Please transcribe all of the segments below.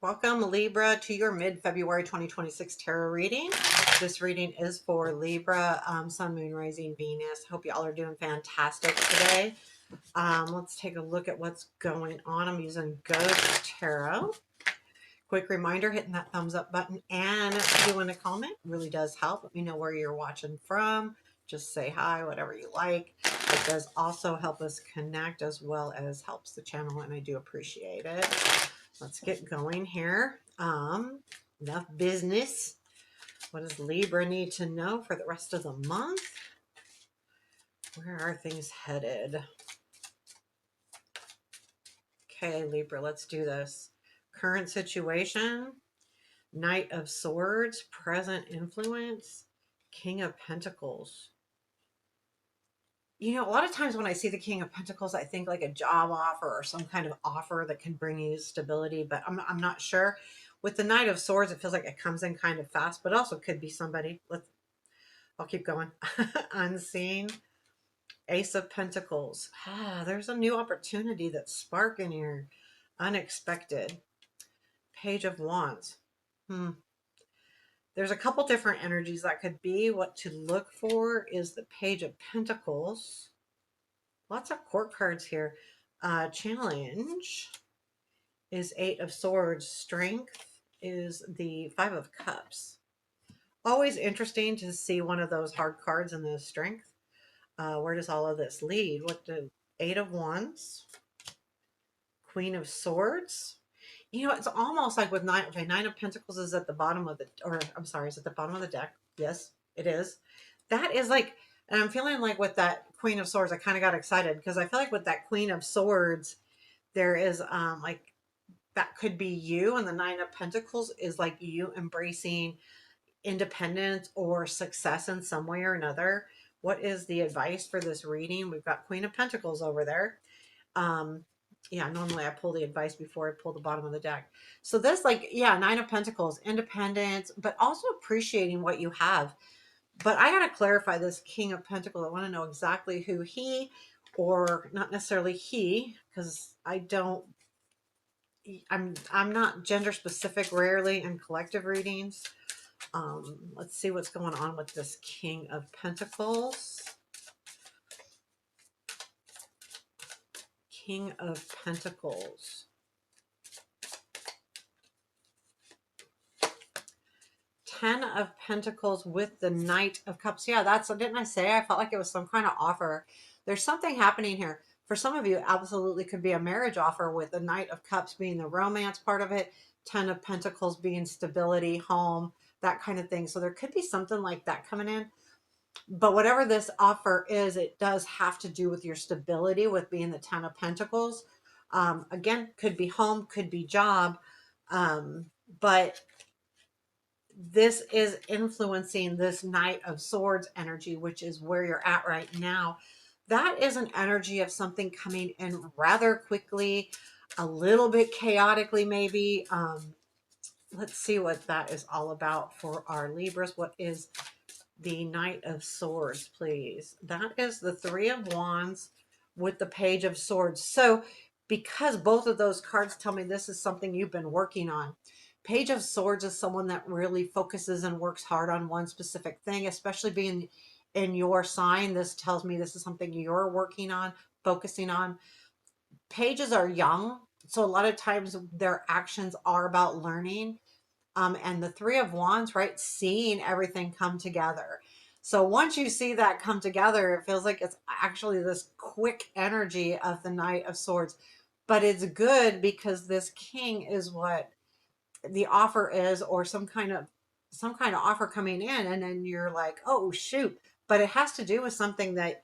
Welcome, Libra, to your mid-February 2026 tarot reading. This reading is for Libra, Sun, Moon, Rising, Venus. Hope y'all are doing fantastic today. Let's take a look at what's going on. I'm using Ghost Tarot. Quick reminder, hitting that thumbs up button and doing a comment really does help. Let me know where you're watching from. Just say hi, whatever you like. It does also help us connect as well as helps the channel, and I do appreciate it. Let's get going here. Enough business. What does Libra need to know for the rest of the month? Where are things headed? Okay, Libra, let's do this. Current situation, Knight of Swords, present influence, King of Pentacles. You know, a lot of times when I see the King of Pentacles, I think like a job offer or some kind of offer that can bring you stability, but I'm not sure. With the Knight of Swords, it feels like it comes in kind of fast, but also could be somebody. I'll keep going. Unseen. Ace of Pentacles. There's a new opportunity that's sparking here. Unexpected. Page of Wands. There's a couple different energies that could be. What to look for is the Page of Pentacles. Lots of court cards here. Challenge is Eight of Swords. Strength is the Five of Cups. Always interesting to see one of those hard cards in the strength. Where does all of this lead? What the Eight of Wands, Queen of Swords. You know, it's almost like with Nine of Pentacles is at the bottom of the, or I'm sorry, is at the bottom of the deck. Yes, it is. That is like, and I'm feeling like with that Queen of Swords, I kind of got excited because I feel like with that Queen of Swords, there is like, that could be you. And the Nine of Pentacles is like you embracing independence or success in some way or another. What is the advice for this reading? We've got Queen of Pentacles over there. Yeah, normally I pull the advice before I pull the bottom of the deck. So this, like, yeah, Nine of Pentacles, independence, but also appreciating what you have. But I got to clarify this King of Pentacles. I want to know exactly who he, or not necessarily he, because I'm not gender specific rarely in collective readings. Let's see what's going on with this King of Pentacles. King of Pentacles. 10 of Pentacles with the Knight of Cups. Yeah, didn't I say? I felt like it was some kind of offer. There's something happening here. For some of you, absolutely could be a marriage offer with the Knight of Cups being the romance part of it, 10 of Pentacles being stability, home, that kind of thing. So there could be something like that coming in. But whatever this offer is, it does have to do with your stability, with being the 10 of Pentacles. Again, could be home, could be job. But this is influencing this Knight of Swords energy, which is where you're at right now. That is an energy of something coming in rather quickly, a little bit chaotically, maybe. Let's see what that is all about for our Libras. What is the Knight of Swords, please? That is the Three of Wands with the Page of Swords. So because both of those cards tell me this is something you've been working on. Page of Swords is someone that really focuses and works hard on one specific thing, especially being in your sign. This tells me this is something you're working on, focusing on. Pages are young, so a lot of times their actions are about learning. And the Three of Wands, right? Seeing everything come together. So once you see that come together, it feels like it's actually this quick energy of the Knight of Swords. But it's good because this king is what the offer is, or some kind of offer coming in, and then you're like, oh shoot. But it has to do with something that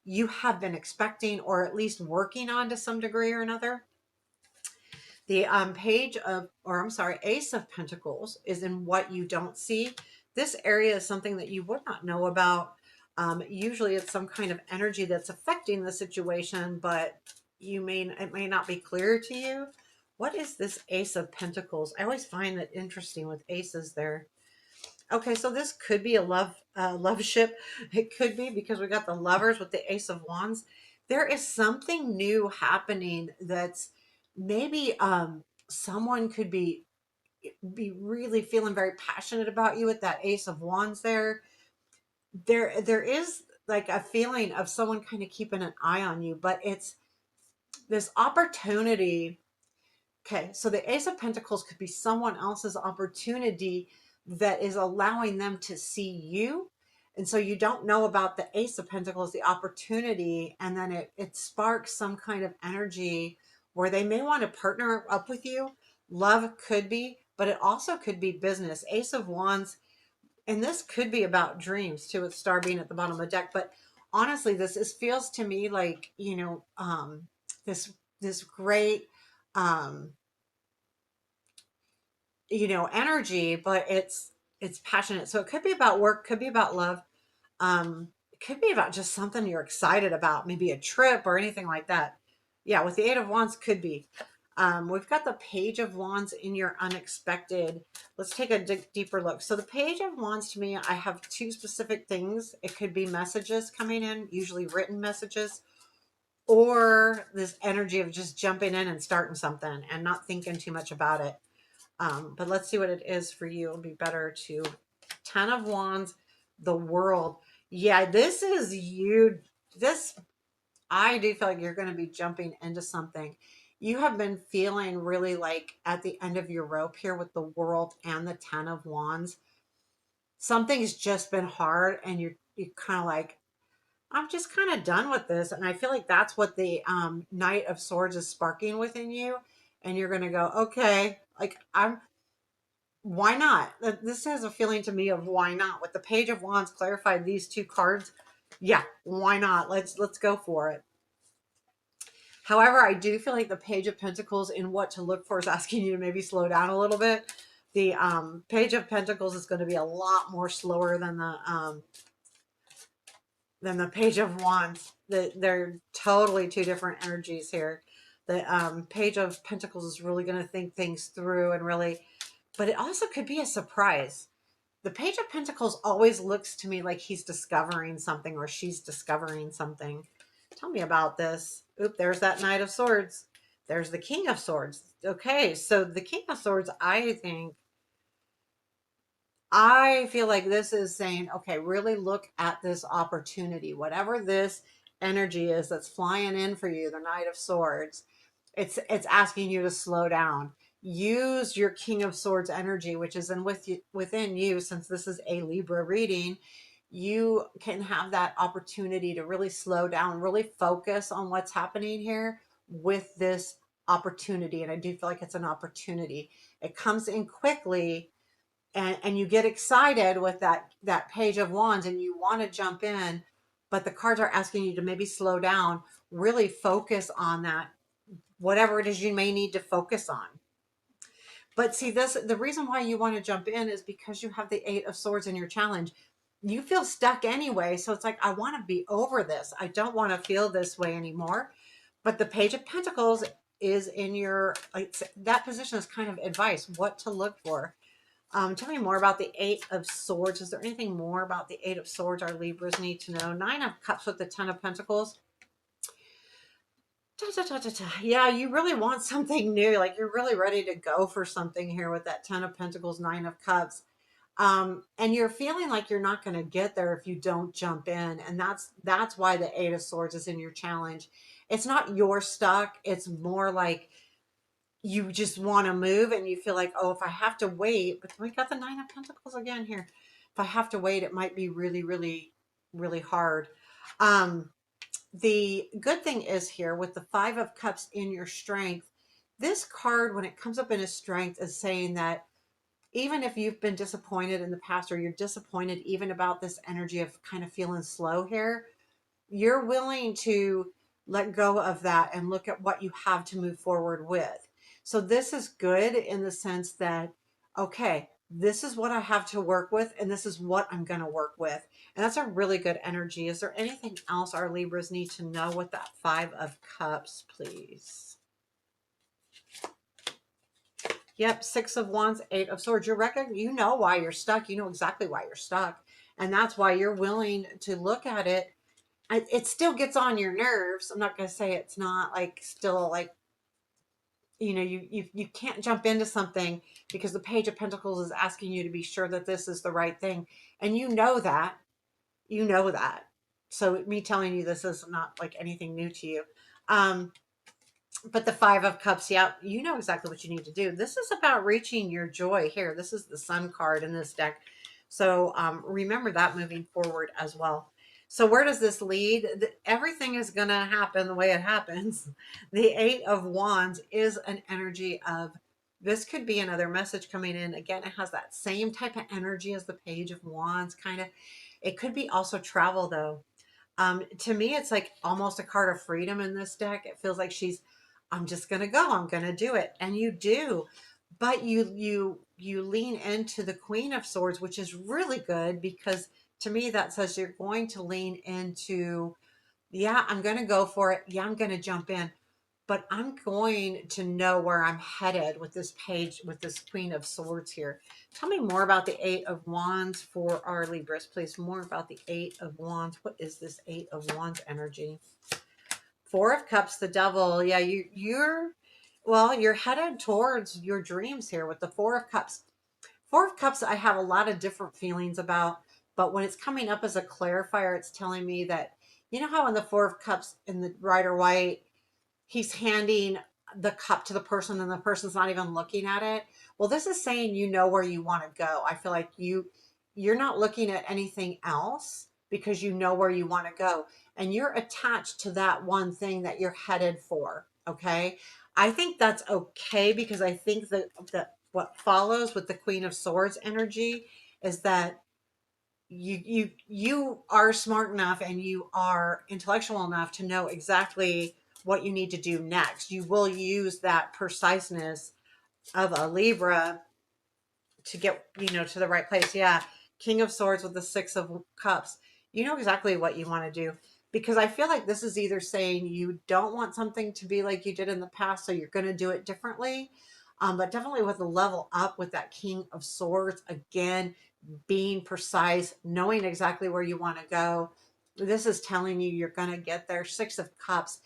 you have been expecting or at least working on to some degree or another. The Ace of Pentacles is in what you don't see. This area is something that you would not know about. Usually it's some kind of energy that's affecting the situation, but it may not be clear to you. What is this Ace of Pentacles? I always find that interesting with aces there. Okay, so this could be a love ship. It could be because we got the Lovers with the Ace of Wands. There is something new happening that's maybe someone could be be really feeling very passionate about you with that Ace of Wands there. There is like a feeling of someone kind of keeping an eye on you, but it's this opportunity. Okay, so the Ace of Pentacles could be someone else's opportunity that is allowing them to see you. And so you don't know about the Ace of Pentacles, the opportunity, and then it sparks some kind of energy where they may want to partner up with you. Love could be, but it also could be business. Ace of Wands, and this could be about dreams too, with Star being at the bottom of the deck. But honestly, this feels to me like, this this great um energy, but it's passionate. So it could be about work, could be about love, it could be about just something you're excited about, maybe a trip or anything like that. Yeah, with the Eight of Wands could be. We've got the Page of Wands in your unexpected. Let's take a deeper look. So the Page of Wands, to me, I have two specific things. It could be messages coming in, usually written messages, or this energy of just jumping in and starting something and not thinking too much about it. But let's see what it is for you. It'll be better to 10 of Wands, the World. Yeah, this is you. This, I do feel like you're going to be jumping into something. You have been feeling really like at the end of your rope here with the World and the 10 of Wands. Something's just been hard, and you're kind of like, I'm just kind of done with this. And I feel like that's what the Knight of Swords is sparking within you. And you're going to go, okay, like why not? This has a feeling to me of why not. With the Page of Wands clarified these two cards, yeah, why not? Let's go for it. However, I do feel like the Page of Pentacles in what to look for is asking you to maybe slow down a little bit. The Page of Pentacles is going to be a lot more slower than the Page of Wands. They're totally two different energies here. The Page of Pentacles is really going to think things through and really, but it also could be a surprise. The Page of Pentacles always looks to me like he's discovering something or she's discovering something. Tell me about this. Oop, there's that Knight of Swords. There's the King of Swords. Okay, so the King of Swords, I feel like this is saying, okay, really look at this opportunity. Whatever this energy is that's flying in for you, the Knight of Swords, it's asking you to slow down. Use your King of Swords energy, which is within you. Since this is a Libra reading, you can have that opportunity to really slow down, really focus on what's happening here with this opportunity. And I do feel like it's an opportunity. It comes in quickly, and you get excited with that Page of Wands and you want to jump in, but the cards are asking you to maybe slow down, really focus on that, whatever it is you may need to focus on. But see, this, the reason why you want to jump in is because you have the Eight of Swords in your challenge. You feel stuck anyway, so it's like, I want to be over this. I don't want to feel this way anymore. But the Page of Pentacles is in your, like, that position is kind of advice, what to look for. Tell me more about the Eight of Swords. Is there anything more about the Eight of Swords our Libras need to know? Nine of Cups with the Ten of Pentacles. Da, da, da, da, da. Yeah, you really want something new. Like you're really ready to go for something here with that Ten of Pentacles, Nine of Cups. And you're feeling like you're not going to get there if you don't jump in. And that's why the Eight of Swords is in your challenge. It's not you're stuck. It's more like you just want to move and you feel like, oh, if I have to wait, but we got the Nine of Pentacles again here. If I have to wait, it might be really, really, really hard. Um, the good thing is here with the Five of Cups in your strength, this card, when it comes up in a strength, is saying that even if you've been disappointed in the past or you're disappointed even about this energy of kind of feeling slow here, you're willing to let go of that and look at what you have to move forward with. So this is good in the sense that, okay, this is what I have to work with and this is what I'm going to work with. And that's a really good energy. Is there anything else our Libras need to know with that Five of Cups, please? Yep, Six of Wands, Eight of Swords. You know why you're stuck. You know exactly why you're stuck. And that's why you're willing to look at it. It still gets on your nerves. I'm not going to say it's not like still like you can't jump into something because the Page of Pentacles is asking you to be sure that this is the right thing. And you know that. So me telling you this is not like anything new to you. Um, but the Five of Cups, yeah, you know exactly what you need to do. This is about reaching your joy here. This is the Sun card in this deck. So remember that moving forward as well. So where does this lead? Everything is going to happen the way it happens. The Eight of Wands is an energy of, this could be another message coming in. Again, it has that same type of energy as the Page of Wands, kind of. It could be also travel, though. To me, it's like almost a card of freedom in this deck. It feels like I'm just gonna go. I'm gonna do it, and you do. But you lean into the Queen of Swords, which is really good because to me that says you're going to lean into, yeah, I'm gonna go for it. Yeah, I'm gonna jump in, but I'm going to know where I'm headed with this page, with this Queen of Swords here. Tell me more about the Eight of Wands for our Libras, please. More about the Eight of Wands. What is this Eight of Wands energy? Four of Cups, the Devil. Yeah, you're headed towards your dreams here with the Four of Cups. Four of Cups, I have a lot of different feelings about, but when it's coming up as a clarifier, it's telling me that, you know how in the Four of Cups in the Rider White, he's handing the cup to the person and the person's not even looking at it. Well, this is saying you know where you want to go. I feel like you're not looking at anything else because you know where you want to go and you're attached to that one thing that you're headed for. Okay. I think that's okay because I think that what follows with the Queen of Swords energy is that you are smart enough and you are intellectual enough to know exactly what you need to do next. You will use that preciseness of a Libra to get, to the right place. Yeah. King of Swords with the Six of Cups. You know exactly what you want to do because I feel like this is either saying you don't want something to be like you did in the past, so you're going to do it differently. But definitely with the level up with that King of Swords, again, being precise, knowing exactly where you want to go. This is telling you you're going to get there. Six of Cups.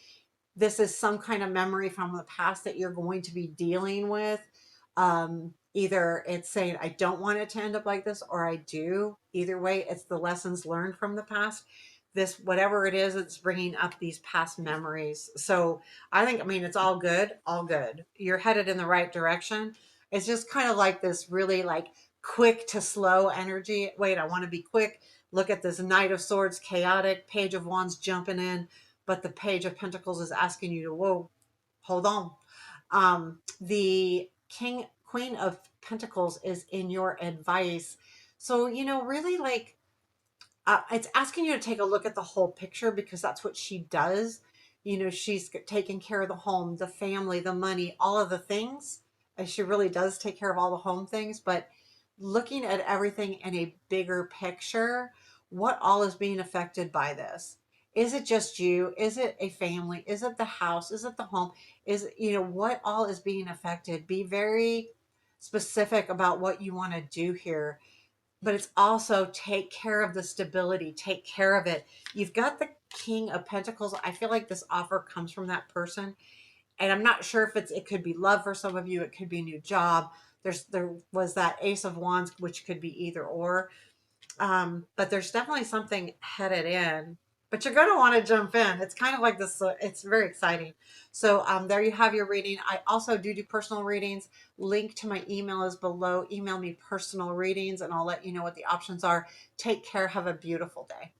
This is some kind of memory from the past that you're going to be dealing with. Either it's saying, I don't want it to end up like this, or I do. Either way, it's the lessons learned from the past. This, whatever it is, it's bringing up these past memories. So I mean, it's all good, all good. You're headed in the right direction. It's just kind of like this really like quick to slow energy. Wait, I want to be quick. Look at this Knight of Swords, chaotic, Page of Wands jumping in, but the Page of Pentacles is asking you to, whoa, hold on. The Queen of Pentacles is in your advice. So, really like it's asking you to take a look at the whole picture because that's what she does. She's taking care of the home, the family, the money, all of the things. And she really does take care of all the home things. But looking at everything in a bigger picture, what all is being affected by this? Is it just you? Is it a family? Is it the house? Is it the home? What all is being affected? Be very specific about what you want to do here, but it's also take care of the stability, take care of it. You've got the King of Pentacles. I feel like this offer comes from that person. And I'm not sure if it could be love for some of you, it could be a new job. There was that Ace of Wands, which could be either or. But there's definitely something headed in. But you're going to want to jump in. It's kind of like this. It's very exciting. So there you have your reading. I also do personal readings. Link to my email is below. Email me personal readings, and I'll let you know what the options are. Take care. Have a beautiful day.